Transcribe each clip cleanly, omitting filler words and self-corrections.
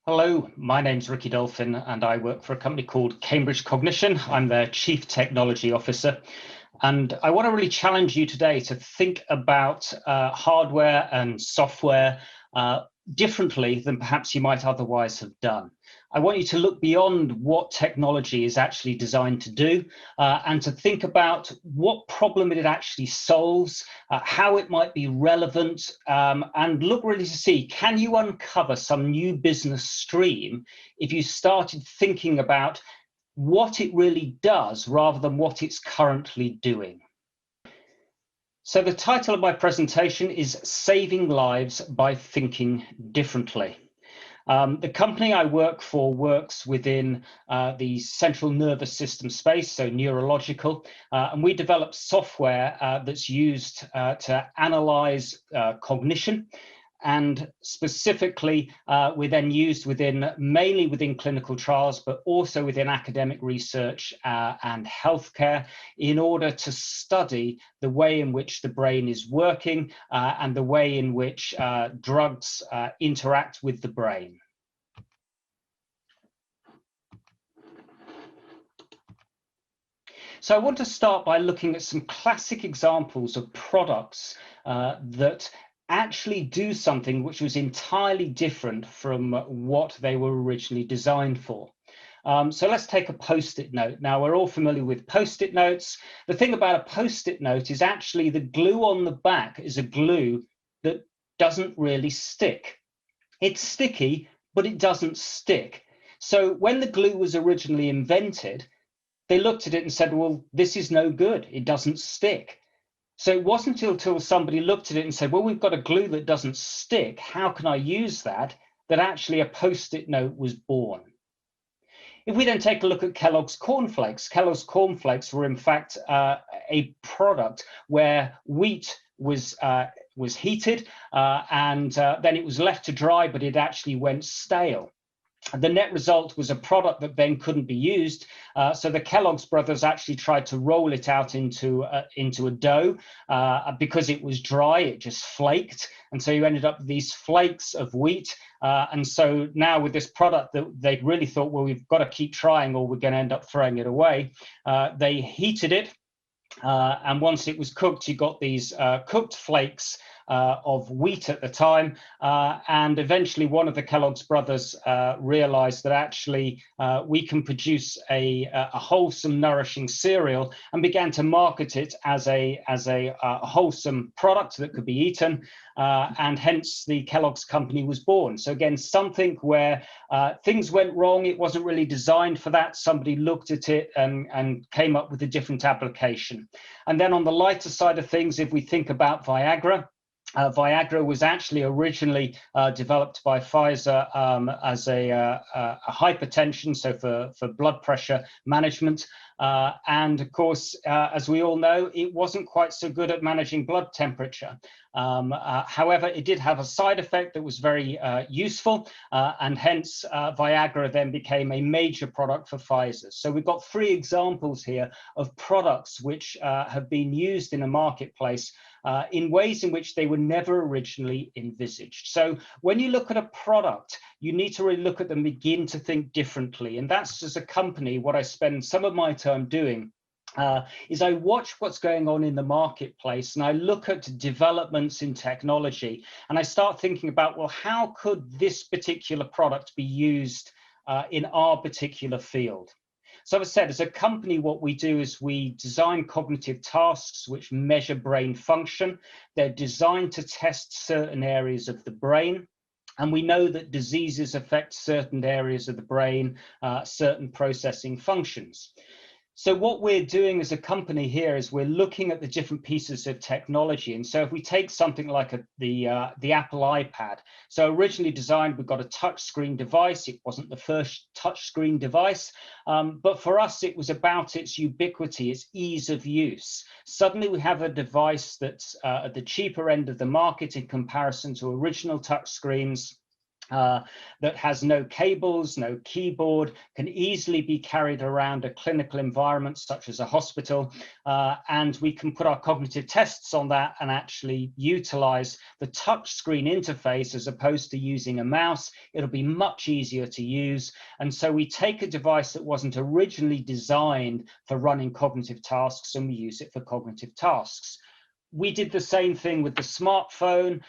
Hello, my name's Ricky Dolphin and I work for a company called Cambridge Cognition. I'm their Chief Technology Officer. And I want to really challenge you today to think about hardware and software differently than perhaps you might otherwise have done. I want you to look beyond what technology is actually designed to do and to think about what problem it actually solves, how it might be relevant, and look really to see, can you uncover some new business stream if you started thinking about what it really does rather than what it's currently doing. So the title of my presentation is Saving Lives by Thinking Differently. The company I work for works within the central nervous system space, so neurological, and we develop software that's used to analyze cognition. And specifically, we're then used mainly within clinical trials, but also within academic research and healthcare in order to study the way in which the brain is working and the way in which drugs interact with the brain. So I want to start by looking at some classic examples of products that actually do something which was entirely different from what they were originally designed for. So let's take a post-it note. Now, we're all familiar with post-it notes. The thing about a post-it note is actually the glue on the back is a glue that doesn't really stick. It's sticky, but it doesn't stick. So when the glue was originally invented, they looked at it and said, well, this is no good. It doesn't stick. So it wasn't until somebody looked at it and said, well, we've got a glue that doesn't stick. How can I use that? That actually a post-it note was born. If we then take a look at Kellogg's cornflakes were in fact a product where wheat was heated and then it was left to dry, but it actually went stale. The net result was a product that then couldn't be used. So the Kellogg's brothers actually tried to roll it out into a dough because it was dry, it just flaked. And so you ended up with these flakes of wheat. And so now with this product that they really thought, well, we've got to keep trying or we're going to end up throwing it away. They heated it. And once it was cooked, you got these cooked flakes of wheat at the time. And eventually one of the Kellogg's brothers realized that actually we can produce a wholesome, nourishing cereal and began to market it as a wholesome product that could be eaten. And hence the Kellogg's company was born. So again, something where things went wrong. It wasn't really designed for that. Somebody looked at it and came up with a different application. And then on the lighter side of things, if we think about Viagra, Viagra was actually originally developed by Pfizer as a hypertension, so for blood pressure management. And of course, as we all know, it wasn't quite so good at managing blood temperature. However, it did have a side effect that was very useful, and hence Viagra then became a major product for Pfizer. So we've got three examples here of products which have been used in a marketplace in ways in which they were never originally envisaged. So when you look at a product, you need to really look at them, begin to think differently. And that's, as a company, what I spend some of my time doing. Is I watch what's going on in the marketplace and I look at developments in technology and I start thinking about, well, how could this particular product be used in our particular field? So as I said, as a company, what we do is we design cognitive tasks which measure brain function. They're designed to test certain areas of the brain. And we know that diseases affect certain areas of the brain, certain processing functions. So what we're doing as a company here is we're looking at the different pieces of technology. And so if we take something like the Apple iPad, so originally designed, we've got a touchscreen device. It wasn't the first touchscreen device, but for us, it was about its ubiquity, its ease of use. Suddenly we have a device that's at the cheaper end of the market in comparison to original touchscreens. that has no cables, no keyboard, can easily be carried around a clinical environment such as a hospital, and we can put our cognitive tests on that and actually utilize the touch screen interface as opposed to using a mouse. It'll be much easier to use. And so we take a device that wasn't originally designed for running cognitive tasks and we use it for cognitive tasks. We did the same thing with the smartphone.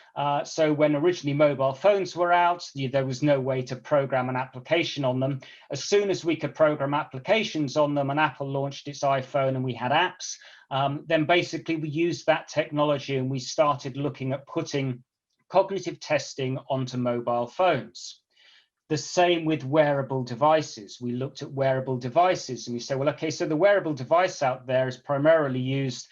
So when originally mobile phones were out, there was no way to program an application on them. As soon as we could program applications on them and Apple launched its iPhone and we had apps, then basically we used that technology and we started looking at putting cognitive testing onto mobile phones. The same with wearable devices. We looked at wearable devices and we said, well, okay, so the wearable device out there is primarily used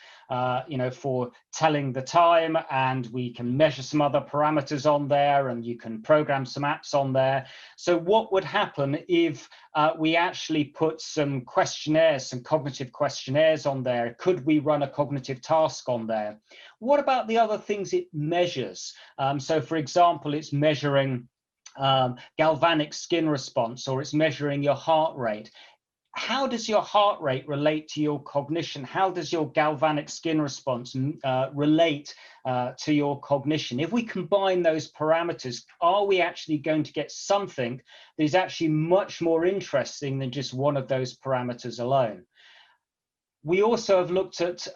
for telling the time, and we can measure some other parameters on there, and you can program some apps on there. So what would happen if we actually put some questionnaires, some cognitive questionnaires on there? Could we run a cognitive task on there? What about the other things it measures? So for example, it's measuring galvanic skin response, or it's measuring your heart rate. How does your heart rate relate to your cognition? How does your galvanic skin response relate to your cognition? If we combine those parameters, are we actually going to get something that is actually much more interesting than just one of those parameters alone? We also have looked at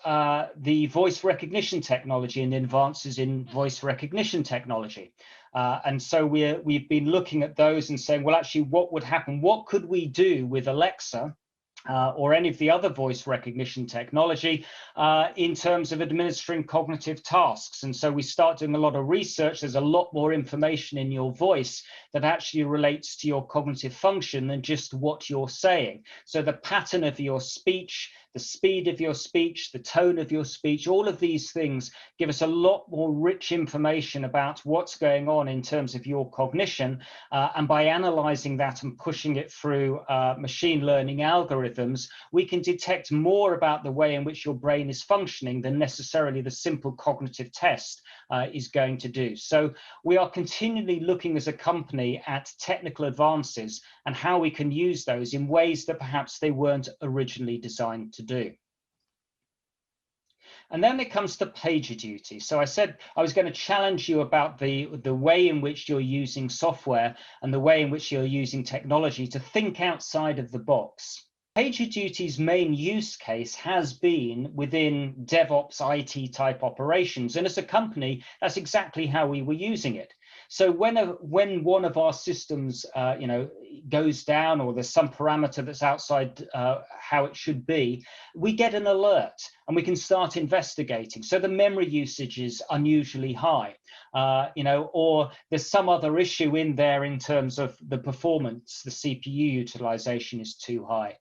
the voice recognition technology and advances in voice recognition technology. And so we've been looking at those and saying, well, actually, what would happen? What could we do with Alexa or any of the other voice recognition technology in terms of administering cognitive tasks? And so we start doing a lot of research. There's a lot more information in your voice that actually relates to your cognitive function than just what you're saying. So the pattern of your speech, the speed of your speech, the tone of your speech, all of these things give us a lot more rich information about what's going on in terms of your cognition. And by analyzing that and pushing it through machine learning algorithms, we can detect more about the way in which your brain is functioning than necessarily the simple cognitive test is going to do. So we are continually looking as a company at technical advances and how we can use those in ways that perhaps they weren't originally designed to do. And then it comes to PagerDuty. So I said I was going to challenge you about the way in which you're using software and the way in which you're using technology to think outside of the box. PagerDuty's main use case has been within DevOps IT type operations. And as a company, that's exactly how we were using it. So when one of our systems goes down, or there's some parameter that's outside how it should be, we get an alert and we can start investigating. So the memory usage is unusually high, or there's some other issue in there in terms of the performance, the CPU utilization is too high.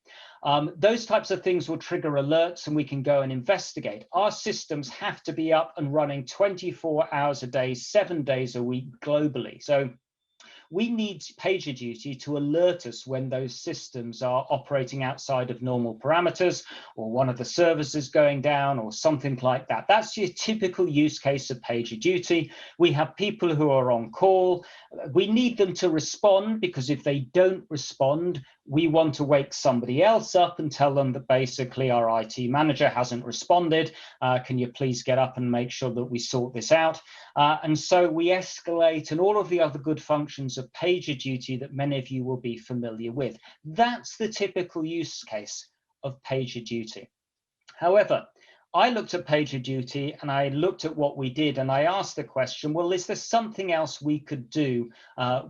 Those types of things will trigger alerts and we can go and investigate. Our systems have to be up and running 24 hours a day, 7 days a week globally. So we need PagerDuty to alert us when those systems are operating outside of normal parameters, or one of the servers is going down, or something like that. That's your typical use case of PagerDuty. We have people who are on call. We need them to respond, because if they don't respond, we want to wake somebody else up and tell them that basically our IT manager hasn't responded. Can you please get up and make sure that we sort this out? And so we escalate, and all of the other good functions of PagerDuty that many of you will be familiar with. That's the typical use case of PagerDuty. However, I looked at PagerDuty and I looked at what we did, and I asked the question, well, is there something else we could do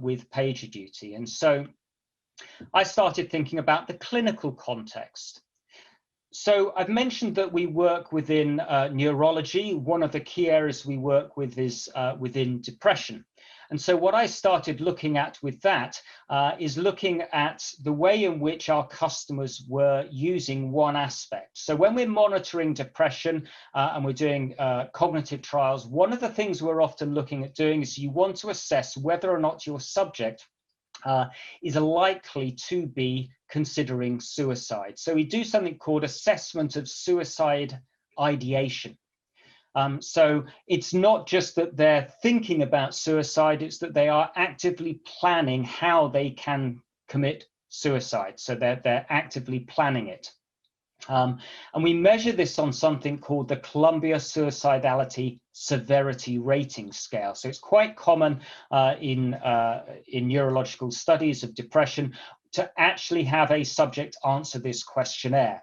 with PagerDuty? And so I started thinking about the clinical context. So I've mentioned that we work within neurology. One of the key areas we work with is within depression. And so what I started looking at with that is looking at the way in which our customers were using one aspect. So when we're monitoring depression and we're doing cognitive trials, one of the things we're often looking at doing is you want to assess whether or not your subject is likely to be considering suicide. So we do something called assessment of suicide ideation. So it's not just that they're thinking about suicide, it's that they are actively planning how they can commit suicide. So they're actively planning it. And we measure this on something called the Columbia Suicidality Severity Rating Scale. So it's quite common in neurological studies of depression to actually have a subject answer this questionnaire.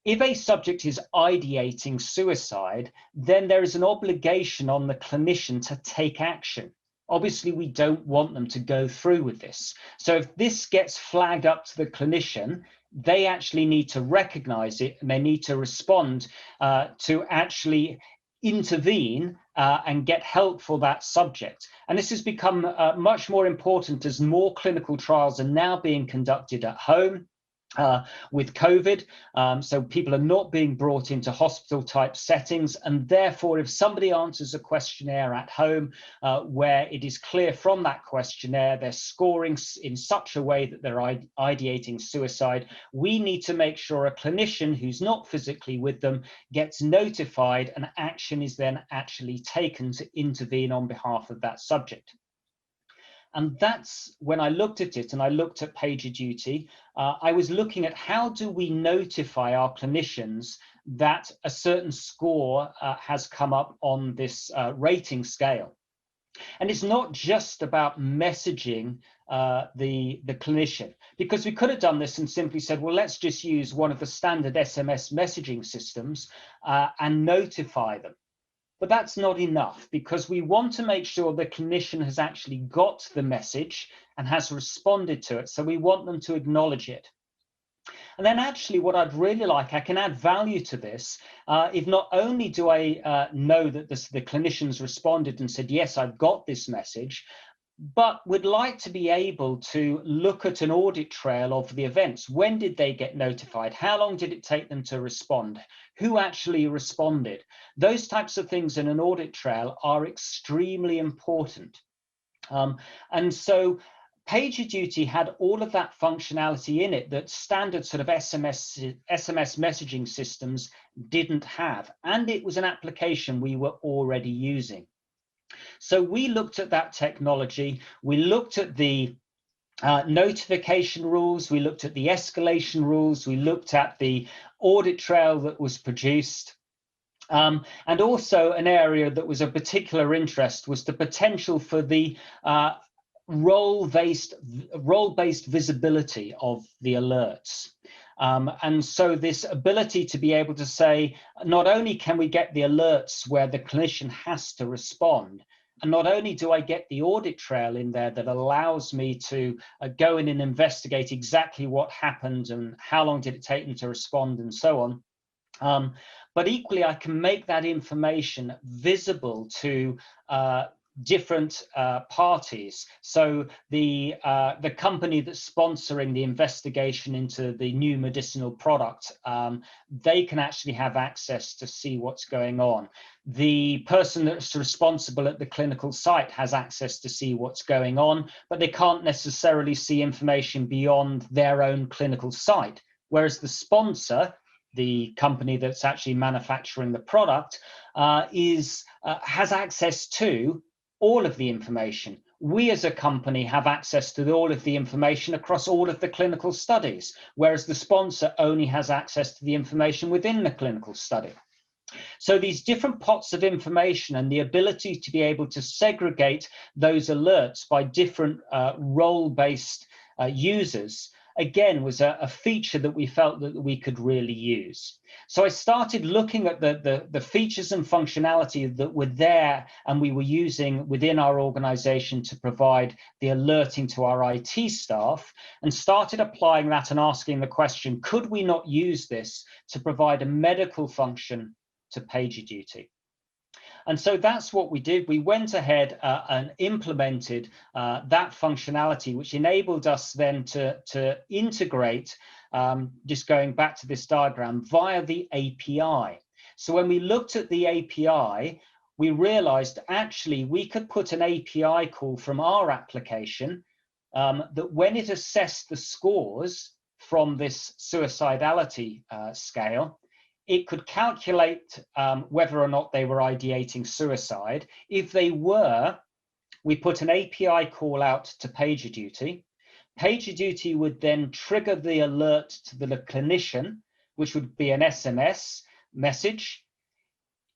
If a subject is ideating suicide, then there is an obligation on the clinician to take action. Obviously, we don't want them to go through with this. So if this gets flagged up to the clinician, they actually need to recognize it and they need to respond to actually intervene and get help for that subject. And this has become much more important as more clinical trials are now being conducted at home. With COVID, so people are not being brought into hospital type settings, and therefore if somebody answers a questionnaire at home where it is clear from that questionnaire they're scoring in such a way that they're ideating suicide, we need to make sure a clinician who's not physically with them gets notified and action is then actually taken to intervene on behalf of that subject. And that's when I looked at it and I looked at PagerDuty, I was looking at how do we notify our clinicians that a certain score has come up on this rating scale. And it's not just about messaging the clinician, because we could have done this and simply said, well, let's just use one of the standard SMS messaging systems and notify them. But that's not enough, because we want to make sure the clinician has actually got the message and has responded to it. So we want them to acknowledge it. And then actually what I'd really like, I can add value to this, if not only do I know that the clinicians responded and said, yes, I've got this message, but would like to be able to look at an audit trail of the events. When did they get notified? How long did it take them to respond? Who actually responded? Those types of things in an audit trail are extremely important. And so PagerDuty had all of that functionality in it that standard sort of SMS messaging systems didn't have. And it was an application we were already using. So we looked at that technology, we looked at the notification rules, we looked at the escalation rules, we looked at the audit trail that was produced. And also an area that was of particular interest was the potential for the role-based visibility of the alerts. And so this ability to be able to say, not only can we get the alerts where the clinician has to respond, and not only do I get the audit trail in there that allows me to go in and investigate exactly what happened and how long did it take them to respond and so on, but equally I can make that information visible to different parties. So the company that's sponsoring the investigation into the new medicinal product, they can actually have access to see what's going on. The person that's responsible at the clinical site has access to see what's going on, but they can't necessarily see information beyond their own clinical site. Whereas the sponsor, the company that's actually manufacturing the product, has access to all of the information. We as a company have access to all of the information across all of the clinical studies, whereas the sponsor only has access to the information within the clinical study. So these different pots of information and the ability to be able to segregate those alerts by different role-based users, again, was a feature that we felt that we could really use. So I started looking at the features and functionality that were there and we were using within our organization to provide the alerting to our IT staff, and started applying that and asking the question, could we not use this to provide a medical function to PagerDuty? And so that's what we did. We went ahead and implemented that functionality, which enabled us then to integrate, just going back to this diagram, via the API. So when we looked at the API, we realized actually we could put an API call from our application that when it assessed the scores from this suicidality scale, It could calculate whether or not they were ideating suicide. If they were, we put an API call out to PagerDuty. PagerDuty would then trigger the alert to the clinician, which would be an SMS message.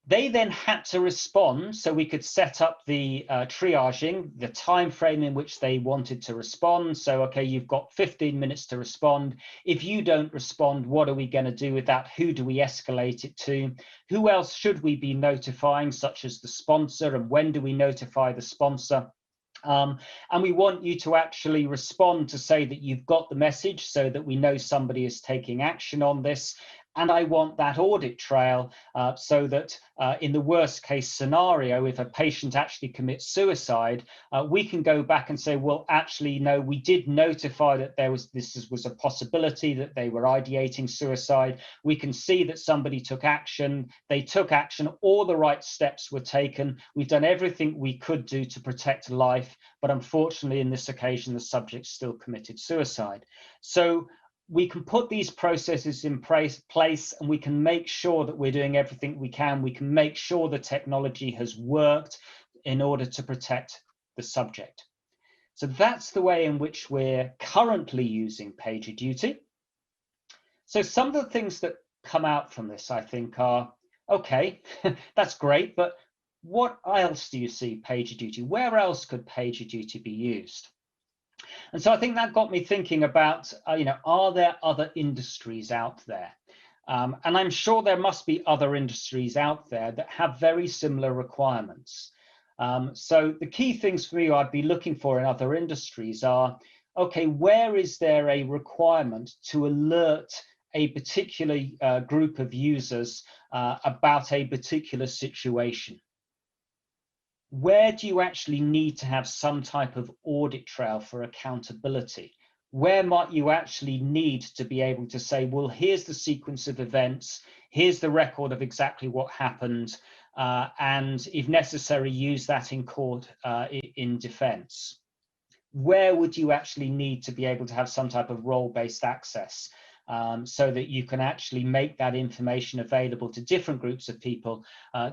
They then had to respond, so we could set up the triaging, the time frame in which they wanted to respond. So, okay, you've got 15 minutes to respond. If you don't respond, what are we going to do with that? Who do we escalate it to? Who else should we be notifying, such as the sponsor, and when do we notify the sponsor? And we want you to actually respond to say that you've got the message so that we know somebody is taking action on this. And I want that audit trail so that in the worst case scenario, if a patient actually commits suicide, we can go back and say, well, actually, no, we did notify that this was a possibility that they were ideating suicide. We can see that somebody took action. They took action. All the right steps were taken. We've done everything we could do to protect life. But unfortunately, in this occasion, the subject still committed suicide. So we can put these processes in place, and we can make sure that we're doing everything we can. We can make sure the technology has worked in order to protect the subject. So that's the way in which we're currently using PagerDuty. So some of the things that come out from this, I think, are, okay, that's great, but what else do you see PagerDuty? Where else could PagerDuty be used? And so I think that got me thinking about, are there other industries out there? And I'm sure there must be other industries out there that have very similar requirements. So the key things for me I'd be looking for in other industries are, okay, where is there a requirement to alert a particular group of users about a particular situation? Where do you actually need to have some type of audit trail for accountability? Where might you actually need to be able to say, well, here's the sequence of events, here's the record of exactly what happened, and if necessary, use that in court in defense? Where would you actually need to be able to have some type of role-based access? So that you can actually make that information available to different groups of people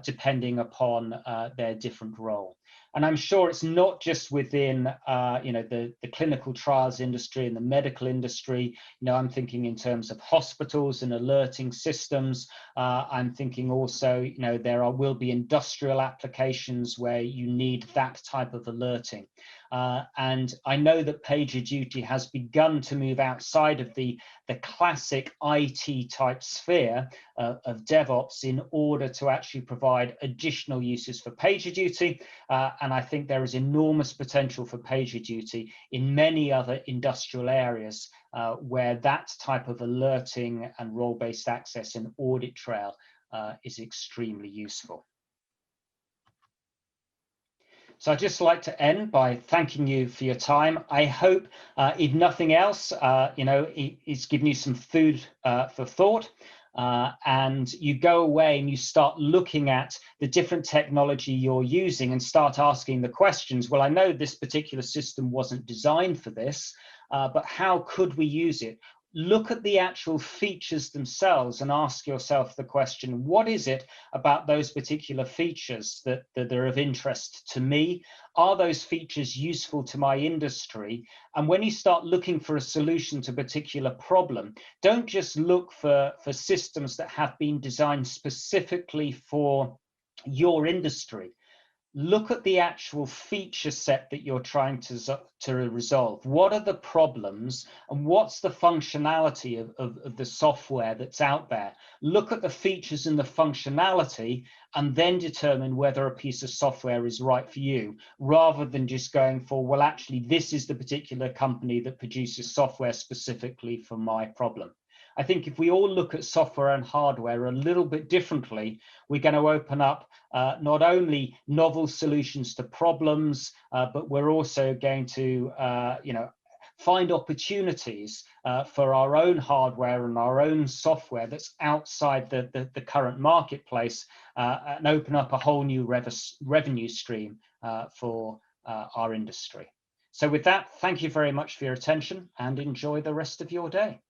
depending upon their different role. And I'm sure it's not just within the clinical trials industry and the medical industry. I'm thinking in terms of hospitals and alerting systems. I'm thinking also, there will be industrial applications where you need that type of alerting. And I know that PagerDuty has begun to move outside of the classic IT type sphere of DevOps in order to actually provide additional uses for PagerDuty. And I think there is enormous potential for PagerDuty in many other industrial areas where that type of alerting and role-based access and audit trail is extremely useful. So I'd just like to end by thanking you for your time. I hope, if nothing else, it's given you some food for thought. And you go away and you start looking at the different technology you're using and start asking the questions. Well, I know this particular system wasn't designed for this, but how could we use it? Look at the actual features themselves and ask yourself the question, what is it about those particular features that are of interest to me? Are those features useful to my industry? And when you start looking for a solution to a particular problem, don't just look for systems that have been designed specifically for your industry. Look at the actual feature set that you're trying to resolve. What are the problems and what's the functionality of the software that's out there? Look at the features and the functionality and then determine whether a piece of software is right for you, rather than just going for, well, actually, this is the particular company that produces software specifically for my problem. I think if we all look at software and hardware a little bit differently, we're going to open up not only novel solutions to problems, but we're also going to find opportunities for our own hardware and our own software that's outside the current marketplace and open up a whole new revenue stream for our industry. So with that, thank you very much for your attention and enjoy the rest of your day.